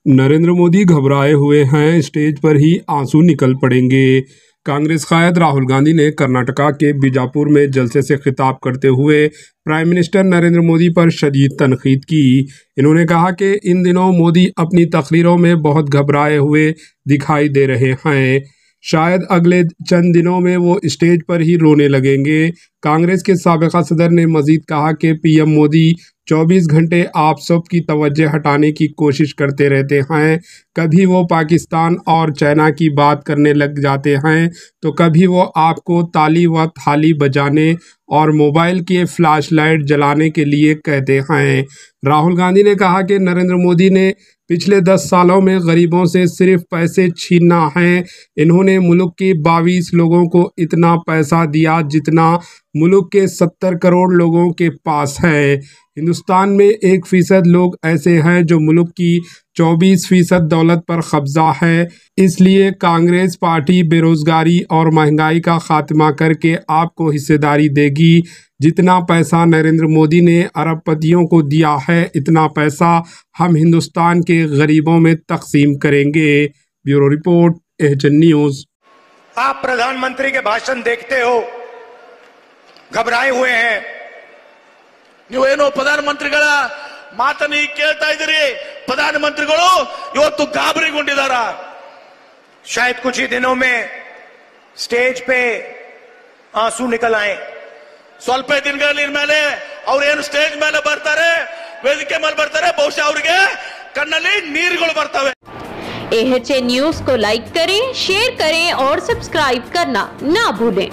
नरेंद्र मोदी घबराए हुए हैं, स्टेज पर ही आंसू निकल पड़ेंगे। कांग्रेस कायद राहुल गांधी ने कर्नाटका के बीजापुर में जलसे से खिताब करते हुए प्राइम मिनिस्टर नरेंद्र मोदी पर शदीद तनकीद की। इन्होंने कहा कि इन दिनों मोदी अपनी तकरीरों में बहुत घबराए हुए दिखाई दे रहे हैं, शायद अगले चंद दिनों में वो स्टेज पर ही रोने लगेंगे। कांग्रेस के साबिका सदर ने मजीद कहा कि पीएम मोदी 24 घंटे आप सब की तवज्जो हटाने की कोशिश करते रहते हैं। कभी वो पाकिस्तान और चाइना की बात करने लग जाते हैं तो कभी वो आपको ताली व थाली बजाने और मोबाइल के फ्लैश लाइट जलाने के लिए कहते हैं। राहुल गांधी ने कहा कि नरेंद्र मोदी ने पिछले 10 सालों में गरीबों से सिर्फ पैसे छीनना है। इन्होंने मुल्क के 22 लोगों को इतना पैसा दिया जितना मुल्क के 70 करोड़ लोगों के पास है। हिंदुस्तान में 1% लोग ऐसे हैं जो मुल्क की 24% दौलत पर कब्जा है। इसलिए कांग्रेस पार्टी बेरोजगारी और महंगाई का खात्मा करके आपको हिस्सेदारी देगी। जितना पैसा नरेंद्र मोदी ने अरबपतियों को दिया है, इतना पैसा हम हिंदुस्तान के गरीबों में तकसीम करेंगे। Bureau report, HN news. आप प्रधानमंत्री के भाषण देखते हो, घबराए हुए हैं। ನೀವೇನು ಪ್ರಧಾನಮಂತ್ರಿಗಳ ಮಾತನ್ನು ಕೇಳ್ತಾ ಇದ್ದೀರಿ, ಪ್ರಧಾನಮಂತ್ರಿಗಳು ಇವತ್ತು ಗಾಬರಿಗೊಂಡಿದ್ದಾರ। शायद कुछ ही दिनों में स्टेज पे आंसू निकल आए। ಸ್ವಲ್ಪ ದಿನಗಳ ಮೇಲೆ ಅವ್ರು ಏನು ಸ್ಟೇಜ್ ಮೇಲೆ ಬರ್ತಾರೆ, ವೇದಿಕೆ ಮೇಲೆ ಬರ್ತಾರೆ, ಬಹುಶಃ ಅವರಿಗೆ ಕಣ್ಣಲ್ಲಿ ನೀರುಗಳು ಬರ್ತವೆ। एचएन न्यूज को लाइक करें, शेयर करें और सब्सक्राइब करना ना भूलें।